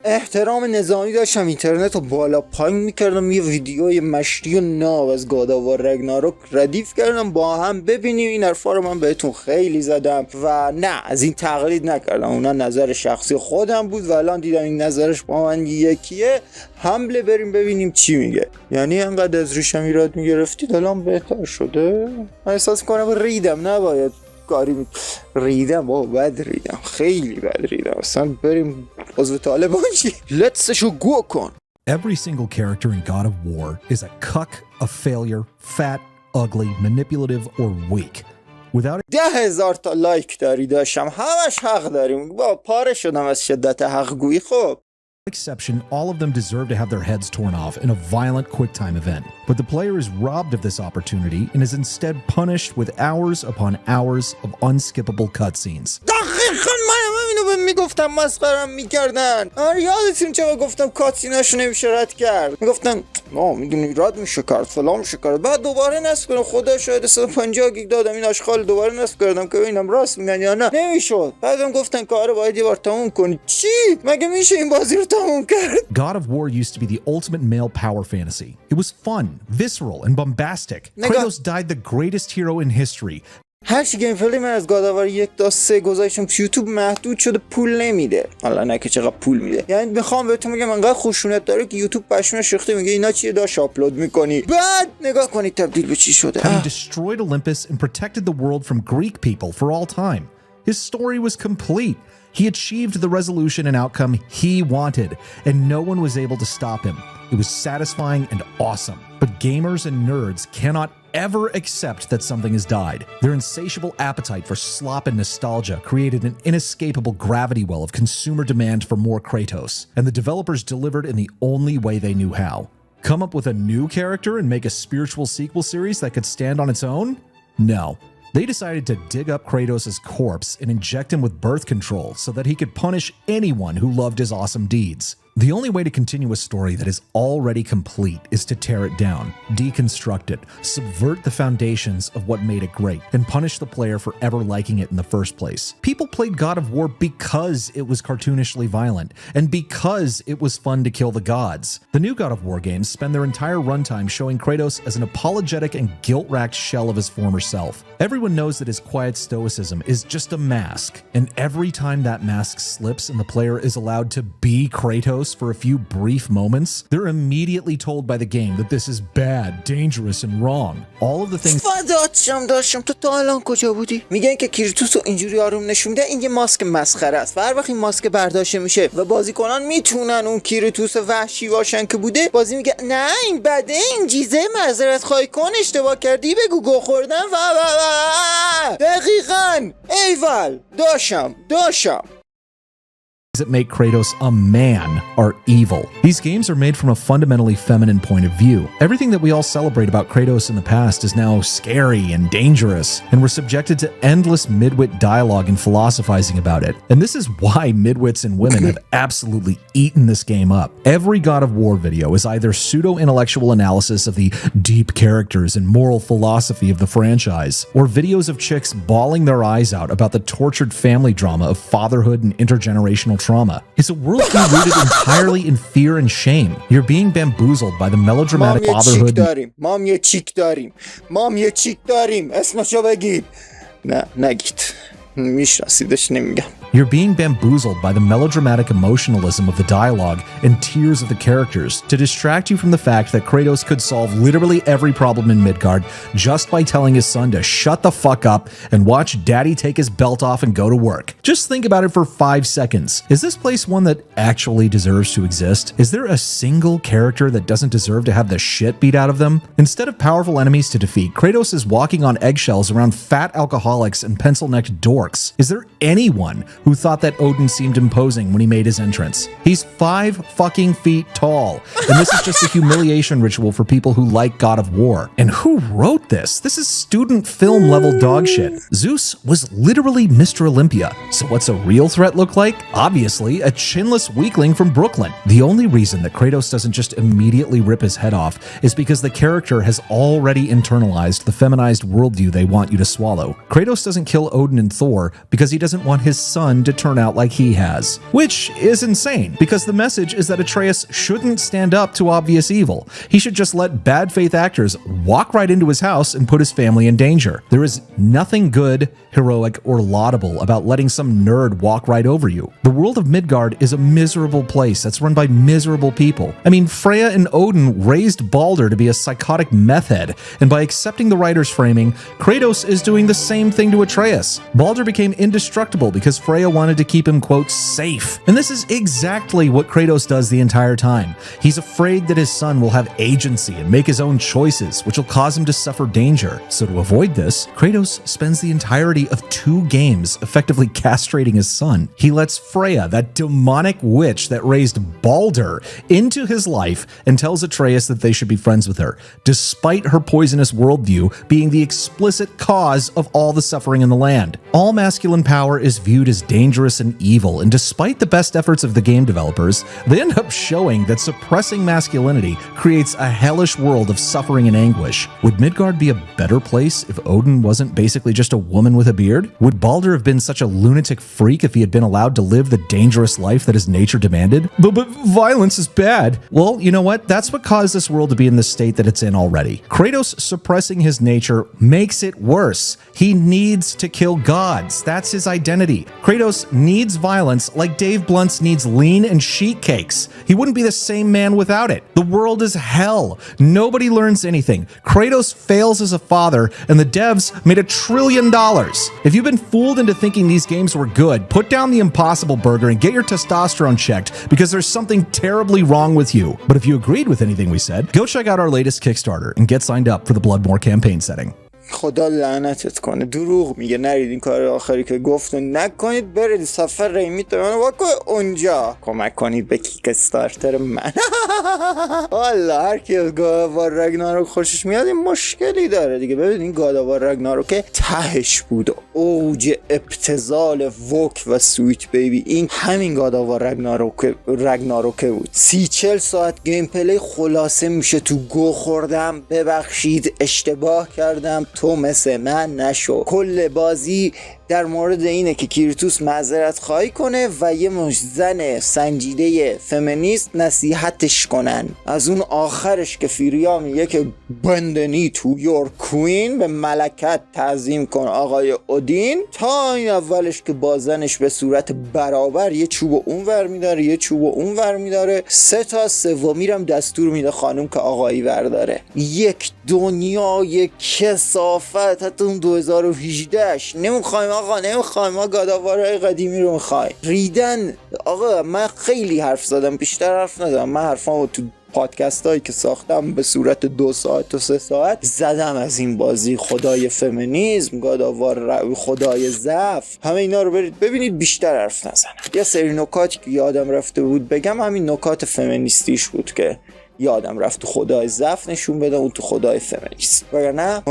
احترام نظامی داشتم، اینترنت رو بالا پایین میکردم، یه ویدیوی مشتی و ناب از خدای رگناروک ردیف کردم با هم ببینیم. این حرفا رو من بهتون خیلی زدم و نه از این تقلید نکردم، اونا نظر شخصی خودم بود و الان دیدم این نظرش با من یکیه. حمله بریم ببینیم چی میگه. یعنی انقدر از ریشم ایراد میگرفتید الان بهتر شده؟ من احساس کنم ریدم، نباید کاری ریدم، بد ریدم، خیلی بد ریدم. اصلا بریم عضو طالبان شی، لتسشو گو کن. Every single character in God of War is a cuck, a failure, fat, ugly, manipulative, or weak. Without 10,000 تا لایک داشتم، همش حق داریم. با پاره شدم از شدت حق گویی. خب exception, all of them deserve to have their heads torn off in a violent QuickTime event. But the player is robbed of this opportunity and is instead punished with hours upon hours of unskippable cutscenes. دقیقاً منم اینو میگفتم، مسخرم میکردن. یادتون چه گفتم کاتسیناشو نمیشه رد کرد، میگفتن میدونی رد میشه کرد، فلان میشه کرد. بعد دوباره نصب کردم، خدا شاید 150 گیگ دادم این آشغال، دوباره نصب کردم که ببینم راست میگن یا نه، نمیشد. بعدم گفتن کارو باید یه بار تموم کنی. چی مگه میشه این بازی رو تموم کرد؟ God of War used to be the ultimate male power fantasy. It was fun, visceral, and bombastic. Kratos died the greatest hero in history. هر چی گیم پلی من از گاداوار 1 تا 3 گذاشتم تو یوتیوب محدود شده، پول نمیده. حالا نه که چقدر پول میده، یعنی میخوام بهتون میگم انقدر خشونت داره که یوتیوب پشمش ریخته، میگه اینا چیه داش آپلود میکنی. بعد نگاه کنید تبدیل به چی شده. He destroyed Olympus and protected the world from Greek people for all time. His story was complete. He achieved the resolution and outcome he wanted, and no one was able to stop him. It was satisfying and awesome. But gamers and nerds cannot ever accept that something has died. Their insatiable appetite for slop and nostalgia created an inescapable gravity well of consumer demand for more Kratos, and the developers delivered in the only way they knew how. Come up with a new character and make a spiritual sequel series that could stand on its own? No. They decided to dig up Kratos' corpse and inject him with birth control so that he could punish anyone who loved his awesome deeds. The only way to continue a story that is already complete is to tear it down, deconstruct it, subvert the foundations of what made it great, and punish the player for ever liking it in the first place. People played God of War because it was cartoonishly violent, and because it was fun to kill the gods. The new God of War games spend their entire runtime showing Kratos as an apologetic and guilt-racked shell of his former self. Everyone knows that his quiet stoicism is just a mask, and every time that mask slips and the player is allowed to be Kratos for a few brief moments, they're immediately told by the game that this is bad, dangerous, and wrong. All of the things داشتم تو الان کجا بودی؟ میگن که کریتوس رو اینجوری آروم نشون میده، این یه ماسک مسخره است. هر وقت این ماسک برداشته میشه و بازیکنان میتونن اون کریتوس وحشی باشن که بوده، بازی میگه نه این بده، این چیزه، معذرت خواهی کن، اشتباه کردی، بگو گو خوردم و دقیقاً. ایول داشتم that make Kratos a man are evil. These games are made from a fundamentally feminine point of view. Everything that we all celebrate about Kratos in the past is now scary and dangerous, and we're subjected to endless midwit dialogue and philosophizing about it. And this is why midwits and women have absolutely eaten this game up. Every God of War video is either pseudo-intellectual analysis of the deep characters and moral philosophy of the franchise, or videos of chicks bawling their eyes out about the tortured family drama of fatherhood and intergenerational trauma. It's a worldview rooted entirely in fear and shame. You're being bamboozled by the melodramatic fatherhood. مام یه چیک داریم. اسمشو بگید. نه نگید. میشناسیدش نمیگم. You're being bamboozled by the melodramatic emotionalism of the dialogue and tears of the characters to distract you from the fact that Kratos could solve literally every problem in Midgard just by telling his son to shut the fuck up and watch daddy take his belt off and go to work. Just think about it for 5 seconds. Is this place one that actually deserves to exist? Is there a single character that doesn't deserve to have the shit beat out of them? Instead of powerful enemies to defeat, Kratos is walking on eggshells around fat alcoholics and pencil-necked dorks. Is there anyone who thought that Odin seemed imposing when he made his entrance? He's 5 fucking feet tall, and this is just a humiliation ritual for people who like God of War. And who wrote this? This is student film level dog shit. Zeus was literally Mr. Olympia. So what's a real threat look like? Obviously, a chinless weakling from Brooklyn. The only reason that Kratos doesn't just immediately rip his head off is because the character has already internalized the feminized worldview they want you to swallow. Kratos doesn't kill Odin and Thor because he doesn't want his son son to turn out like he has. Which is insane, because the message is that Atreus shouldn't stand up to obvious evil. He should just let bad faith actors walk right into his house and put his family in danger. There is nothing good, heroic, or laudable about letting some nerd walk right over you. The world of Midgard is a miserable place that's run by miserable people. I mean, Freya and Odin raised Balder to be a psychotic meth head, and by accepting the writer's framing, Kratos is doing the same thing to Atreus. Balder became indestructible because Freya wanted to keep him, quote, safe. And this is exactly what Kratos does the entire time. He's afraid that his son will have agency and make his own choices, which will cause him to suffer danger. So to avoid this, Kratos spends the entirety of 2 games effectively castrating his son. He lets Freya, that demonic witch that raised Balder, into his life and tells Atreus that they should be friends with her, despite her poisonous worldview being the explicit cause of all the suffering in the land. All masculine power is viewed as dangerous and evil, and despite the best efforts of the game developers, they end up showing that suppressing masculinity creates a hellish world of suffering and anguish. Would Midgard be a better place if Odin wasn't basically just a woman with a beard? Would Balder have been such a lunatic freak if he had been allowed to live the dangerous life that his nature demanded? But violence is bad. Well, you know what? That's what caused this world to be in the state that it's in already. Kratos suppressing his nature makes it worse. He needs to kill gods. That's his identity. Kratos needs violence like Dave Blunt's needs lean and sheet cakes. He wouldn't be the same man without it. The world is hell. Nobody learns anything. Kratos fails as a father, and the devs made $1 trillion. If you've been fooled into thinking these games were good, put down the Impossible Burger and get your testosterone checked, because there's something terribly wrong with you. But if you agreed with anything we said, go check out our latest Kickstarter and get signed up for the Bloodmore campaign setting. خدا لعنتت کنه. دروغ میگه. نرید این کار آخری که گفت نکنید. برید صفحه ریمیت منو واکو اونجا کمک کنید به کیک استارتر من. والا هر کی از گاداوار رگناروک خوشش میاد این مشکلی داره دیگه. ببین این گاداوار رگناروک تهش بود، اوج ابتذال ووک و سویت بیبی. این همین گاداوار رگناروک بود. 30-40 ساعت گیم پلی خلاصه میشه تو گو خوردم، ببخشید اشتباه کردم، تو مثل من نشو. کل بازی در مورد اینه که کیرتوس معذرت خواهی کنه و یه زن سنجیده فمینیست نصیحتش کنن. از اون آخرش که فیریا میگه که بندی تو یور کوین، به ملکت تعظیم کن آقای اودین، تا این اولش که با زنش به صورت برابر یه چوب اون ور میداره یه چوب اون ور میداره، 3 تا سومیرم دستور میده خانم که آقایی برداره. یک دنیای کثافت. حتی اون 2018ش نمیخوایم آقا، نمیخوایم ما گاداوارهای قدیمی رو میخوایم. ریدن آقا. من خیلی حرف زدم، بیشتر حرف ندارم. من حرفامو تو پادکست هایی که ساختم به صورت 2 ساعت و 3 ساعت زدم از این بازی. خدای فمینیسم، گاداوار، خدای ضعف، همه اینا رو برید ببینید، بیشتر حرف نزنم. یه سری نکاتی که یادم رفته بود بگم، همین نکات فمینیستیش بود که یادم رفت تو خدای ضعف نشون بدم و تو خدای فمینیست. وگرنه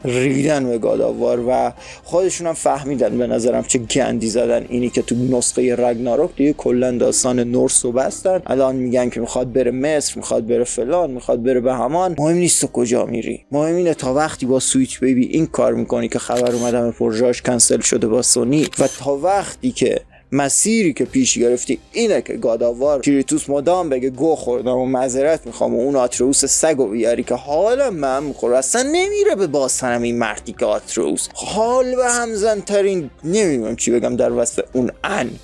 ریدن به گاداوار و خودشون هم فهمیدن به نظرم چه گندی زدن. اینی که تو نسخه رگناروک دیگه کلا داستان نورس رو بستن. الان میگن که میخواد بره مصر، میخواد بره فلان، میخواد بره به همان. مهم نیست تو کجا میری، مهم اینه تا وقتی با سویچ بیبی این کار میکنی که خبر اومدم پروژه‌اش کنسل شده با سونی، و تا وقتی که مسیری که پیش گرفتی اینه که گاداوار کریتوس مدام بگه گو خوردم و معذرت میخوام و اون آتروس سگو بیاری که حالا من میخوره، اصلا نمیره به باسنم این مردی که آتروس حال به همزن ترین، نمیدونم چی بگم در وصف اون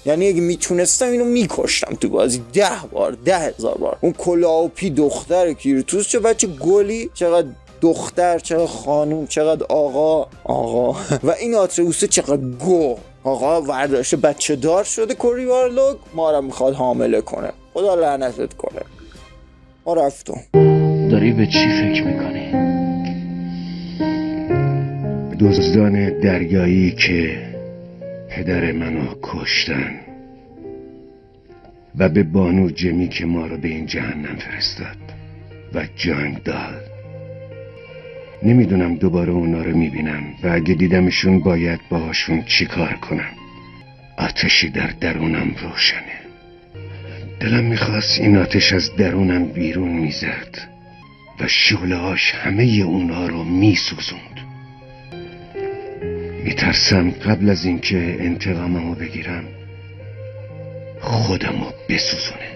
یعنی اگه میتونستم اینو میکشتم تو بازی 10 بار 10,000 بار. اون کلاوپی دختر کریتوس چه بچه گلی، چقدر دختر، چقدر خانوم، چقدر آقا و این آتروس چقدر گو. آقا ورداشته بچه دار شده کوریوارلوگ، ما رو میخواد حامله کنه. خدا لعنتت کنه. ما رفتم. داری به چی فکر میکنی؟ دزدان دریایی که پدر منو کشتن و به بانو جمی که ما رو به این جهنم فرستاد و جنگ داد. نمیدونم دوباره اونا رو میبینم و اگه دیدمشون باید باهاشون چی کار کنم. آتشی در درونم روشنه. دلم میخواست این آتش از درونم بیرون میزد و شعله‌هاش همه اونا رو میسوزوند. میترسم قبل از اینکه انتقاممو بگیرم خودمو بسوزونه.